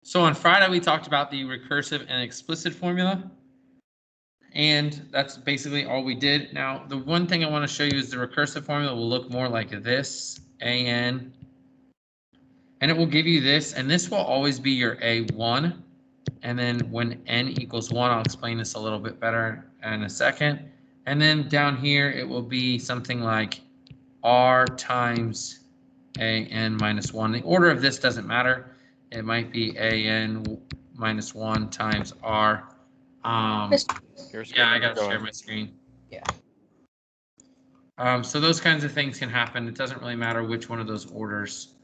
So on Friday, we talked about the recursive and explicit formula. And that's basically all we did. Now, the one thing I want to show you is the recursive formula will look more like this, AN. And it will give you this, and this will always be your A1. And then when N equals 1, I'll explain this a little bit better in a second. And then down here, it will be something like R times AN minus 1. The order of this doesn't matter. It might be AN minus 1 times R. Yeah, I got to share my screen. Yeah. So those kinds of things can happen. It doesn't really matter which one of those orders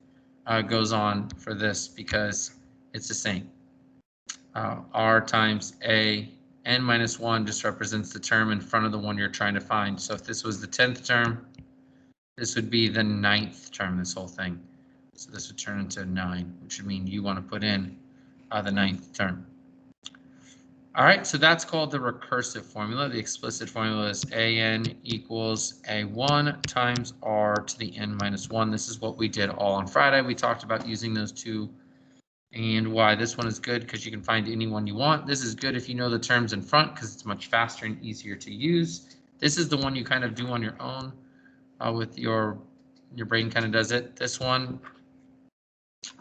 goes on for this because it's the same. R times A n minus 1 just represents the term in front of the one you're trying to find. So if this was the 10th term, this would be the 9th term, this whole thing. So this would turn into 9, which would mean you want to put in the 9th term. All right, so that's called the recursive formula. The explicit formula is AN equals A1 times R to the n minus 1. This is what we did all on Friday. We talked about using those two and why this one is good because you can find any one you want. This is good if you know the terms in front because it's much faster and easier to use. This is the one you kind of do on your own with your brain kind of does it. This one,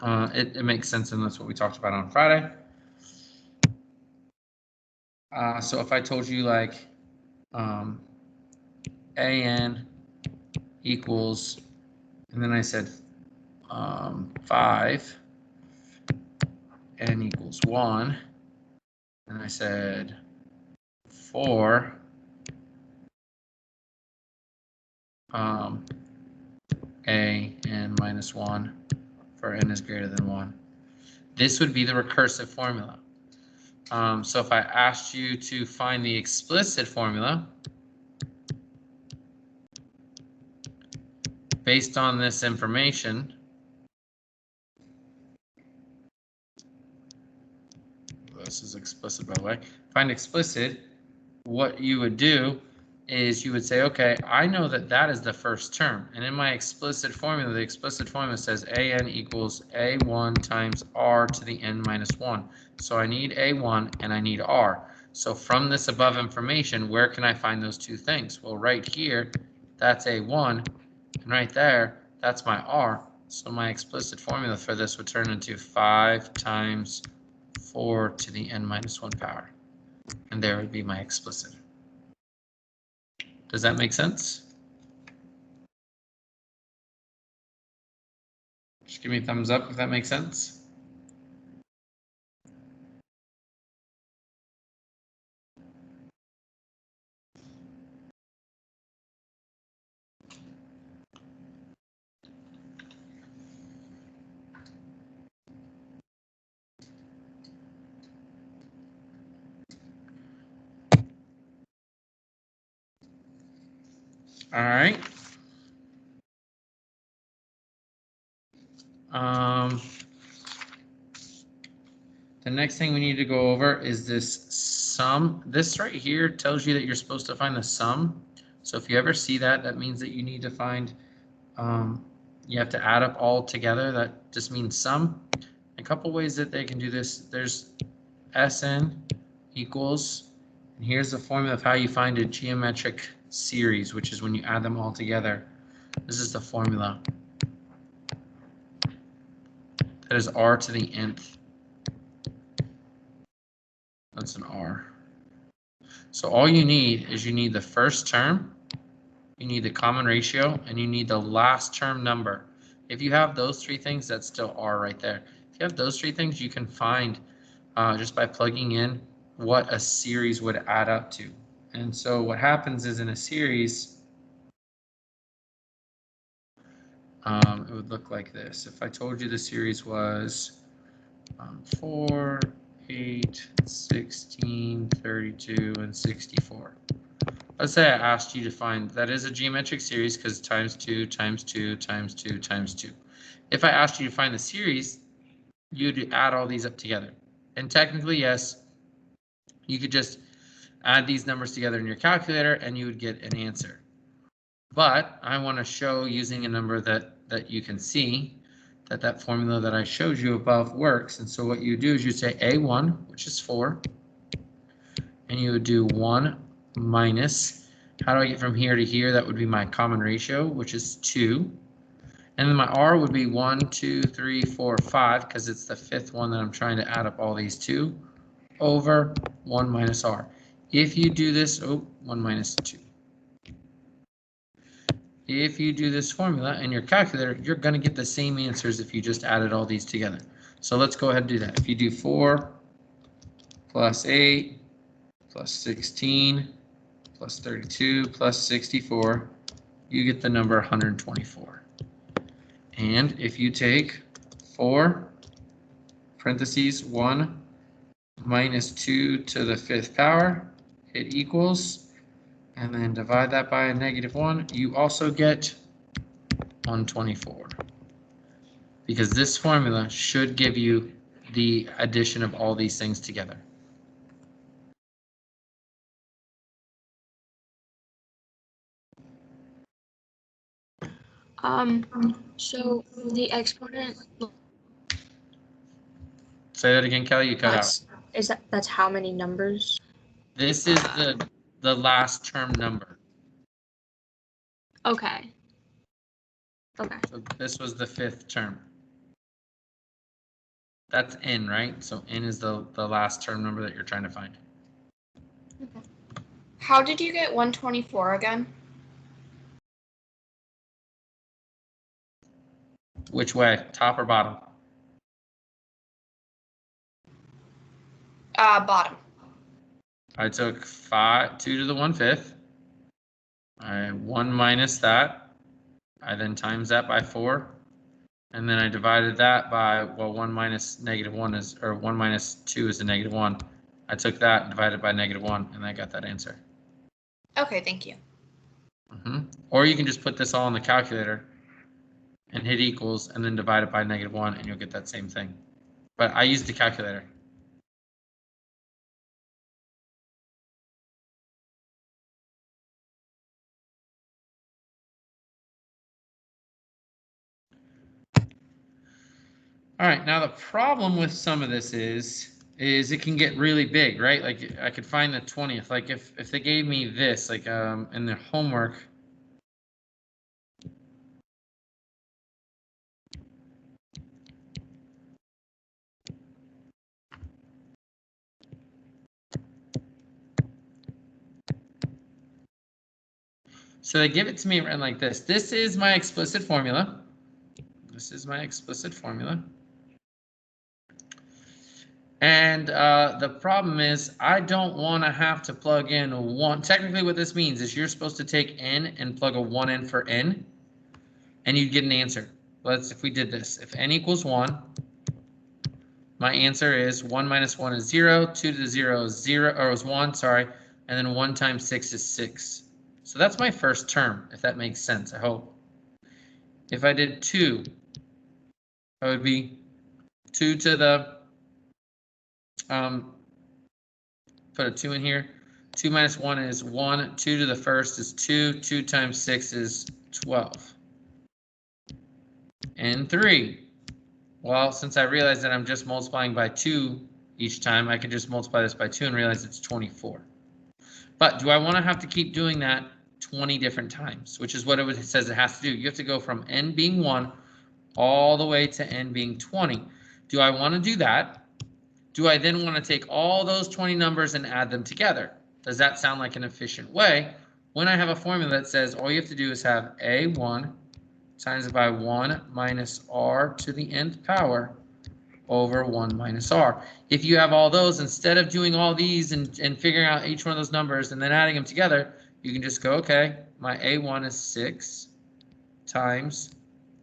it makes sense, and that's what we talked about on Friday. So if I told you like AN equals, and then I said 5, N equals 1, and I said 4, A n minus 1 for n is greater than 1. This would be the recursive formula. So if I asked you to find the explicit formula based on this information, this is explicit by the way, find explicit, what you would do is you would say, okay, I know that that is the first term. And in my explicit formula, the explicit formula says AN equals A1 times R to the n minus 1. So I need A1 and I need R. So from this above information, where can I find those two things? Well, right here, that's A1. And right there, that's my R. So my explicit formula for this would turn into 5 times 4 to the n minus 1 power. And there would be my explicit. Does that make sense? Just give me a thumbs up if that makes sense. All right. The next thing we need to go over is this sum. This right here tells you that you're supposed to find the sum. So if you ever see that, that means that you need to find, you have to add up all together. That just means sum. A couple ways that they can do this. There's Sn equals, and here's the formula of how you find a geometric series, which is when you add them all together. This is the formula. That is R to the nth. That's an R. So all you need is you need the first term, you need the common ratio, and you need the last term number. If you have those three things, that's still R right there. If you have those three things, you can find just by plugging in what a series would add up to. And so what happens is in a series, it would look like this. If I told you the series was 4, 8, 16, 32, and 64. Let's say I asked you to find, that is a geometric series because times 2, times 2, times 2, times 2. If I asked you to find the series, you'd add all these up together. And technically, yes, you could just add these numbers together in your calculator and you would get an answer. But I want to show using a number that you can see that that formula that I showed you above works. And so what you do is you say A1, which is 4, and you would do 1 minus, how do I get from here to here? That would be my common ratio, which is 2. And then my R would be 1, 2, 3, 4, 5, because it's the fifth one that I'm trying to add up all these to, over 1 minus R. If you do this, 1 minus 2. If you do this formula in your calculator, you're going to get the same answers if you just added all these together. So let's go ahead and do that. If you do 4 plus 8 plus 16 plus 32 plus 64, you get the number 124. And if you take 4 parentheses 1 minus 2 to the 5th power, it equals, and then divide that by a -1, you also get 124. Because this formula should give you the addition of all these things together. So the exponent. Say that again, Kelly, you cut out. That's how many numbers? This is the last term number. Okay. Okay. So this was the 5th term. That's n, right? So n is the last term number that you're trying to find. Okay. How did you get 124 again? Which way? Top or bottom? Bottom. I took 2 to the 1/5. I 1 minus that. I then times that by 4. And then I divided that by, well, 1 minus -1 is, or 1 minus 2 is a -1. I took that and divided by -1, and I got that answer. Okay, thank you. Or you can just put this all in the calculator and hit equals, and then divide it by -1, and you'll get that same thing. But I used the calculator. All right, now the problem with some of this is it can get really big, right? Like I could find the 20th. Like if they gave me this, like in their homework. So they give it to me written like this. This is my explicit formula. This is my explicit formula. And the problem is I don't want to have to plug in a 1. Technically what this means is you're supposed to take n and plug a 1 in for n, and you'd get an answer. Let's, if we did this, if n equals 1, my answer is 1 minus 1 is 0, 2 to the 0 is 0, or is 1, sorry, and then 1 times 6 is 6. So that's my first term, if that makes sense, I hope. If I did 2, that would be 2 to the, put a 2 in here. 2 minus 1 is 1, 2 to the first is 2, 2 times 6 is 12. And 3. Well, since I realized that I'm just multiplying by 2 each time, I can just multiply this by 2 and realize it's 24. But do I want to have to keep doing that 20 different times, which is what it says it has to do? You have to go from n being 1 all the way to n being 20. Do I want to do that? Do I then want to take all those 20 numbers and add them together? Does that sound like an efficient way? When I have a formula that says all you have to do is have a1 times by 1 minus r to the nth power over 1 minus r. If you have all those, instead of doing all these and figuring out each one of those numbers and then adding them together, you can just go, okay, my a1 is 6 times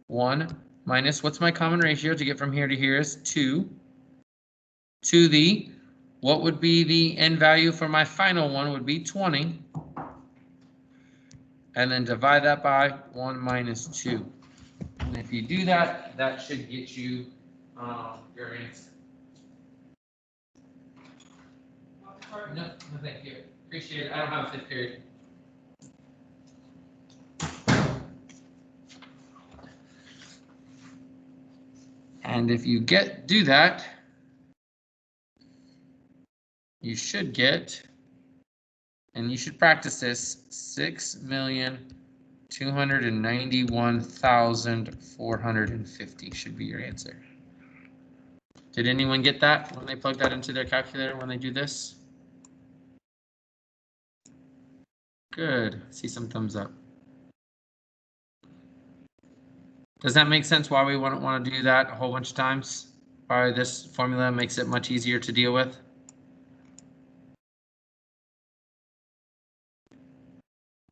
1 minus, what's my common ratio to get from here to here is 2 to the, what would be the n value for my final one would be 20. And then divide that by 1 minus 2. And if you do that, that should get you your answer. No, thank you. Appreciate it. I don't have a 5th period. And if you do that, you should get, and you should practice this, 6,291,450 should be your answer. Did anyone get that when they plug that into their calculator when they do this? Good. See some thumbs up. Does that make sense why we wouldn't want to do that a whole bunch of times? Why this formula makes it much easier to deal with?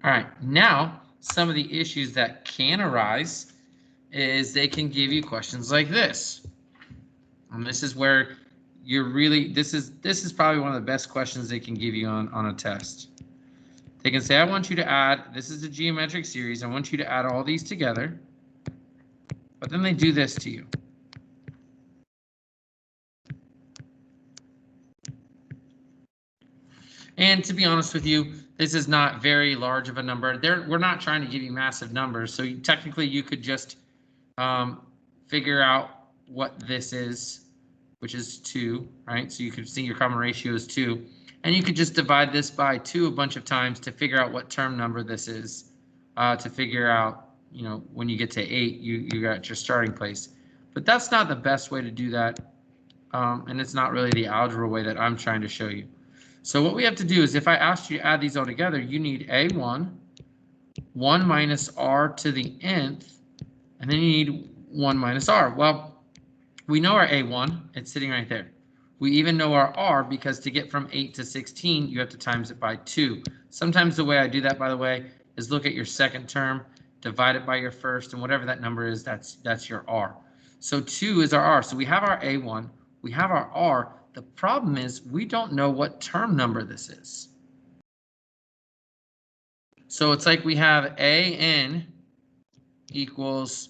All right, now some of the issues that can arise is they can give you questions like this. And this is where you're really, this is probably one of the best questions they can give you on a test. They can say, I want you to add, this is a geometric series, I want you to add all these together, but then they do this to you. And to be honest with you, this is not very large of a number. We're not trying to give you massive numbers, so technically you could just figure out what this is, which is 2, right? So you could see your common ratio is 2. And you could just divide this by 2 a bunch of times to figure out what term number this is, to figure out, you know, when you get to 8, you got your starting place. But that's not the best way to do that, and it's not really the algebra way that I'm trying to show you. So what we have to do is, if I asked you to add these all together, you need A1, 1 minus r to the nth, and then you need 1 minus r. Well, we know our A1, it's sitting right there. We even know our r because to get from 8 to 16, you have to times it by 2. Sometimes the way I do that, by the way, is look at your second term, divide it by your first, and whatever that number is, that's your r. So 2 is our r. So we have our A1, we have our r. The problem is we don't know what term number this is. So it's like we have AN equals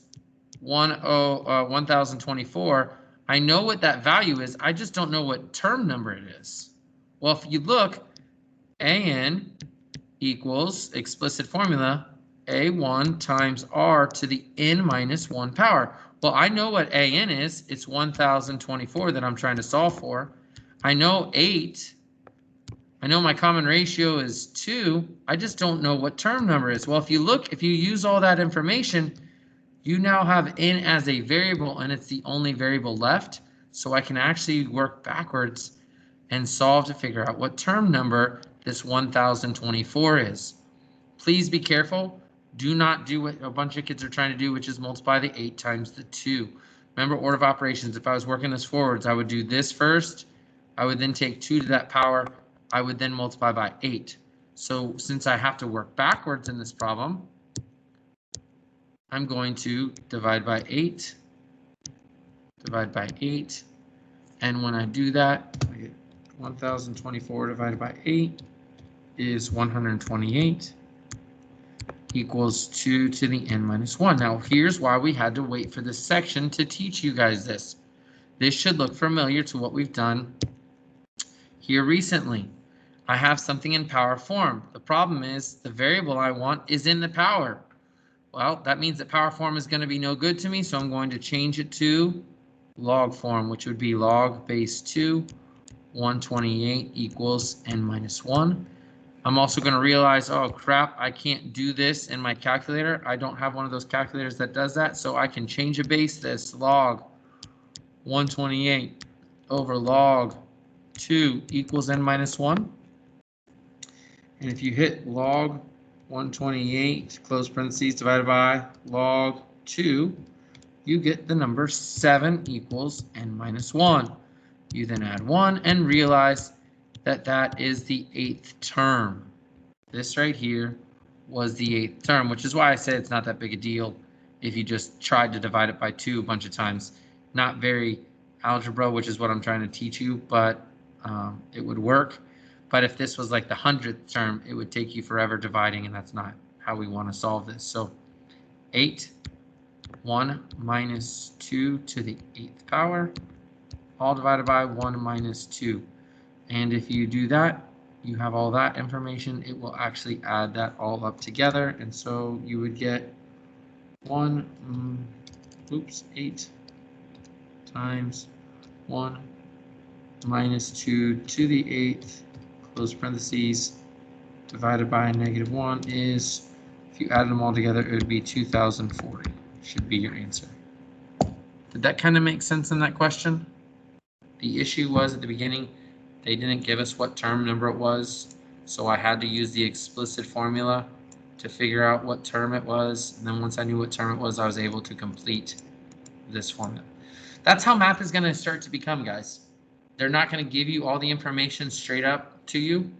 1024. I know what that value is. I just don't know what term number it is. Well, if you look, AN equals explicit formula A1 times R to the n minus 1 power. Well, I know what AN is. It's 1024 that I'm trying to solve for. I know 8. I know my common ratio is 2. I just don't know what term number is. Well, if you look, if you use all that information, you now have n as a variable, and it's the only variable left. So I can actually work backwards and solve to figure out what term number this 1024 is. Please be careful. Do not do what a bunch of kids are trying to do, which is multiply the 8 times the 2. Remember order of operations. If I was working this forwards, I would do this first. I would then take 2 to that power. I would then multiply by 8. So since I have to work backwards in this problem, I'm going to divide by 8, divide by 8, and when I do that, I get 1024 divided by 8 is 128 equals 2 to the n minus 1. Now here's why we had to wait for this section to teach you guys this. This should look familiar to what we've done here recently. I have something in power form. The problem is the variable I want is in the power. Well, that means that power form is going to be no good to me, so I'm going to change it to log form, which would be log base 2, 128 equals n minus 1. I'm also going to realize, oh crap, I can't do this in my calculator. I don't have one of those calculators that does that, so I can change a base this log 128 over log 2 equals n minus 1. And if you hit log 128, close parentheses, divided by log 2, you get the number 7 equals n minus 1. You then add 1 and realize that that is the 8th term. This right here was the 8th term, which is why I said it's not that big a deal if you just tried to divide it by 2 a bunch of times. Not very algebra, which is what I'm trying to teach you, but it would work. But if this was like the 100th term, it would take you forever dividing, and that's not how we want to solve this. So 8, 1 minus 2 to the 8th power, all divided by 1 minus 2. And if you do that, you have all that information. It will actually add that all up together. And so you would get 8 times 1 minus 2 to the 8th, close parentheses, divided by -1 is, if you added them all together, it would be 2040, should be your answer. Did that kind of make sense in that question? The issue was at the beginning, they didn't give us what term number it was, so I had to use the explicit formula to figure out what term it was, and then once I knew what term it was, I was able to complete this formula. That's how math is going to start to become, guys. They're not going to give you all the information straight up to you.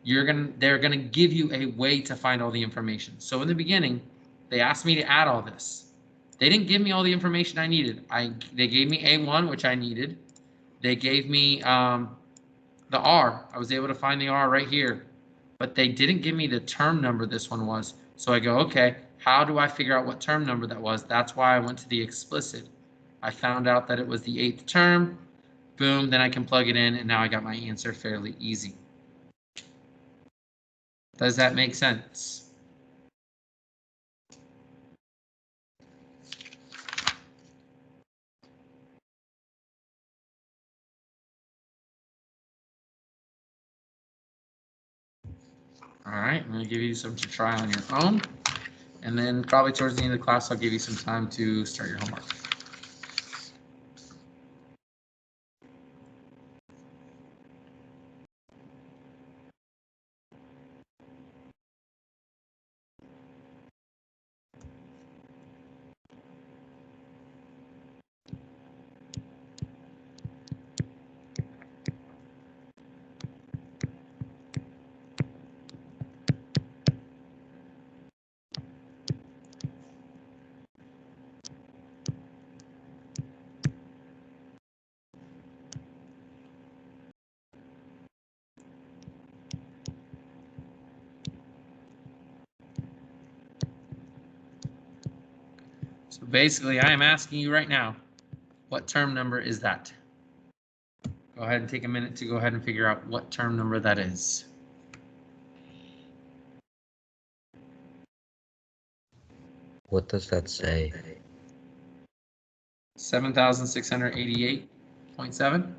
They're going to give you a way to find all the information. So in the beginning, they asked me to add all this. They didn't give me all the information I needed. They gave me A1, which I needed. They gave me the R. I was able to find the R right here, but they didn't give me the term number this one was. So I go, okay, how do I figure out what term number that was? That's why I went to the explicit. I found out that it was the 8th term. Boom, then I can plug it in, and now I got my answer fairly easy. Does that make sense? All right, I'm going to give you some to try on your own, and then probably towards the end of the class, I'll give you some time to start your homework. So basically, I am asking you right now, what term number is that? Go ahead and take a minute to go ahead and figure out what term number that is. What does that say? 7,688.7.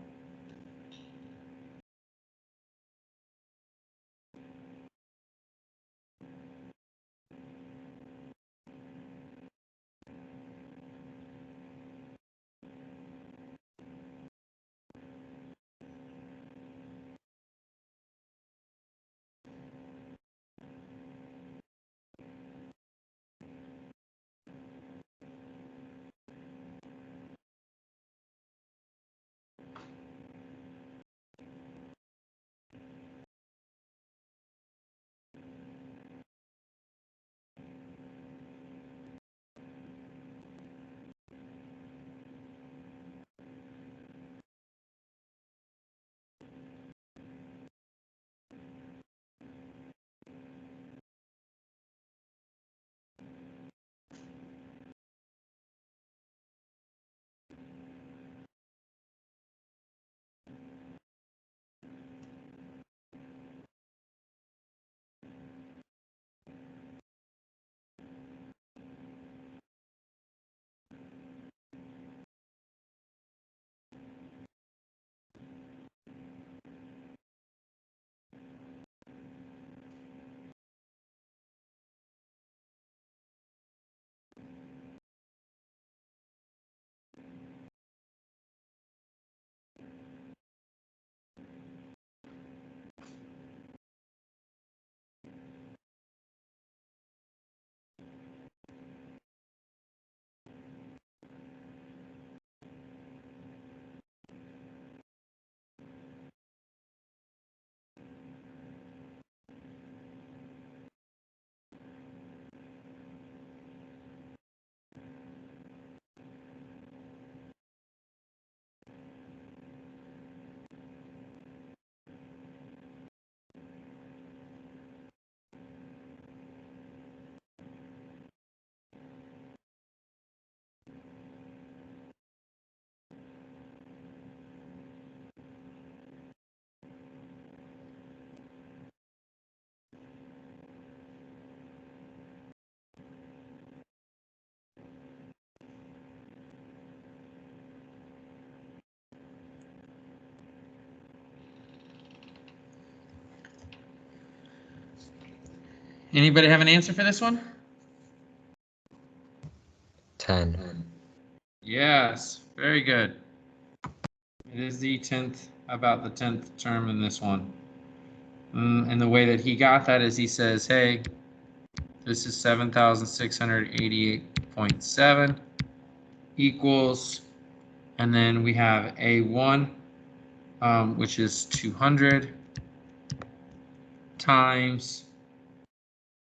Anybody have an answer for this one? 10. Yes, very good. It is the 10th, about the 10th term in this one. And the way that he got that is he says, hey, this is 7,688.7 equals, and then we have A1, which is 200 times,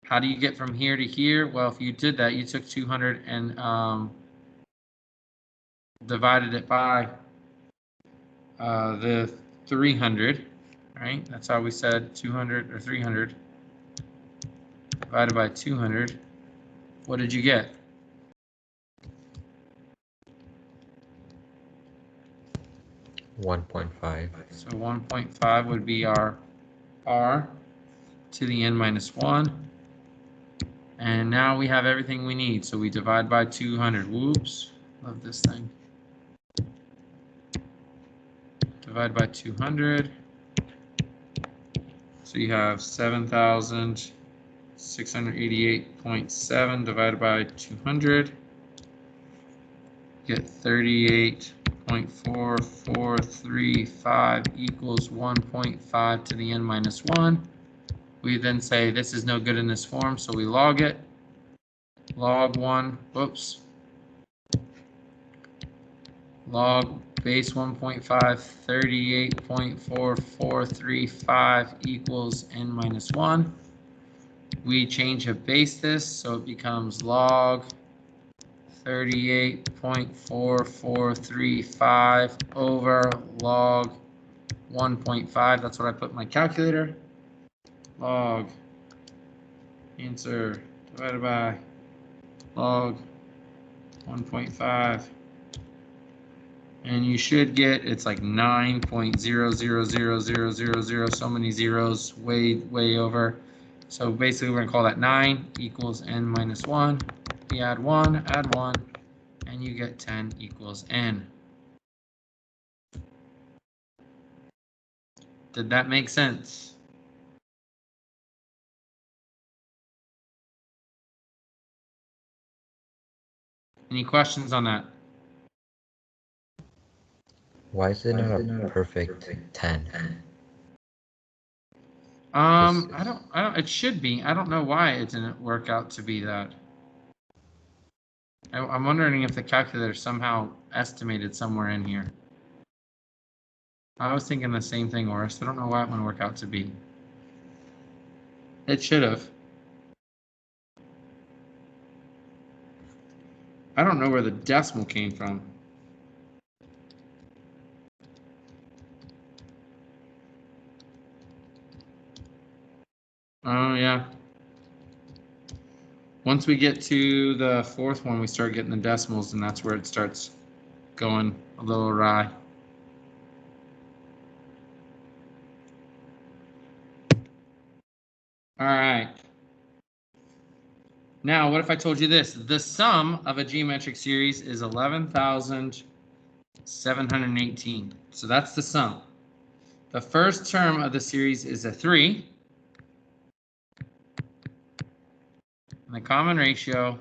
how do you get from here to here? Well, if you did that, you took 200 and divided it by the 300, right? That's how we said 200 or 300 divided by 200. What did you get? $1.5. So 1.5 would be our R to the n minus 1. And now we have everything we need. So we divide by 200. Whoops, love this thing. Divide by 200. So you have 7,688.7 divided by 200. Get 38.4435 equals 1.5 to the n minus 1. We then say this is no good in this form, so we log it. Log 1, whoops. Log base 1.5, 38.4435 equals n minus 1. We change a base this, so it becomes log 38.4435 over log 1.5. That's what I put in my calculator. Log answer divided by log 1.5. And you should get, it's like 9.000000, so many zeros, way over. So basically we're gonna call that 9 equals n minus 1. We add 1, and you get 10 equals n. Did that make sense? Any questions on that? Why is it not a perfect 10? I don't, it should be. I don't know why it didn't work out to be that. I'm wondering if the calculator somehow estimated somewhere in here. I was thinking the same thing, Oris. I don't know why it wouldn't work out to be. It should have. I don't know where the decimal came from. Oh, yeah. Once we get to the fourth one, we start getting the decimals, and that's where it starts going a little awry. All right. Now, what if I told you this? The sum of a geometric series is 11,718. So that's the sum. The first term of the series is a 3. And the common ratio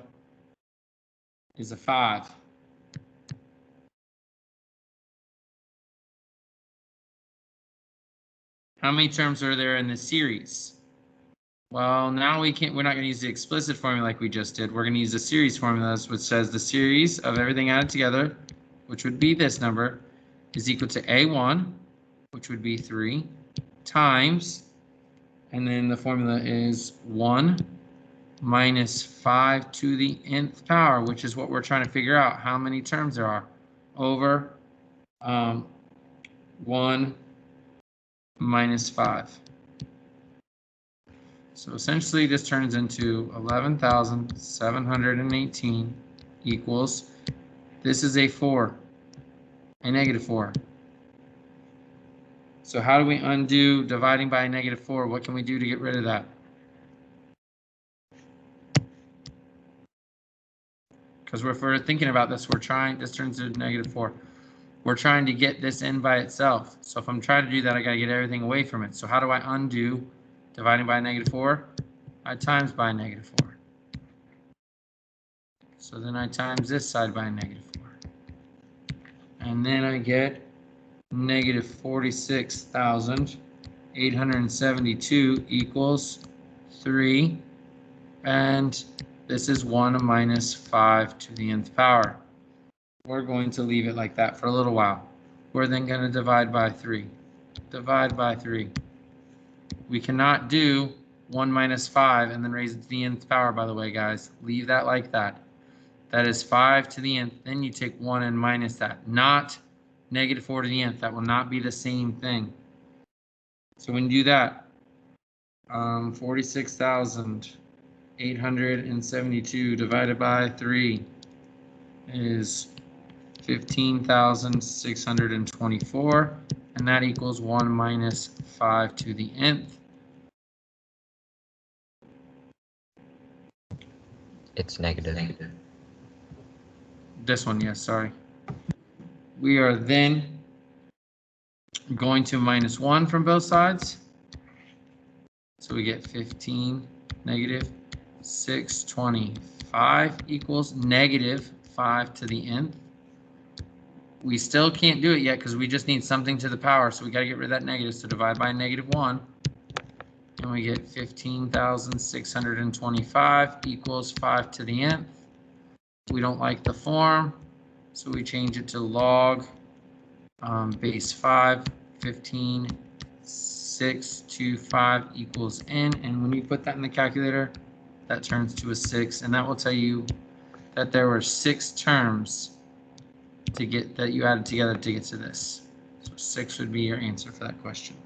is a 5. How many terms are there in this series? Well, now we're not going to use the explicit formula like we just did. We're going to use the series formula, which says the series of everything added together, which would be this number, is equal to A1, which would be 3, times, and then the formula is 1 minus 5 to the nth power, which is what we're trying to figure out, how many terms there are, over 1 minus 5. So essentially this turns into 11,718 equals, this is a 4, a negative 4. So how do we undo dividing by a negative 4? What can we do to get rid of that? Because if we're thinking about this, this turns into negative 4. We're trying to get this in by itself. So if I'm trying to do that, I got to get everything away from it. So how do I undo dividing by a negative 4? I times by -4. So then I times this side by -4. And then I get negative 46,872 equals 3. And this is 1 minus 5 to the nth power. We're going to leave it like that for a little while. We're then going to divide by 3. Divide by 3. We cannot do 1 minus 5 and then raise it to the nth power, by the way, guys. Leave that like that. That is 5 to the nth. Then you take 1 and minus that. Not -4 to the nth. That will not be the same thing. So when you do that, 46,872 divided by 3 is 15,624, and that equals 1 minus 5 to the nth. It's negative. This one, yes, sorry. We are then going to minus 1 from both sides. So we get 15 negative 625 equals negative 5 to the nth. We still can't do it yet because we just need something to the power, so we got to get rid of that negative. So divide by -1, and we get 15,625 equals 5 to the nth. We don't like the form, so we change it to log base 5, 15,625 equals n, and when you put that in the calculator, that turns to a 6, and that will tell you that there were 6 terms to get that you added together to get to this. So 6 would be your answer for that question.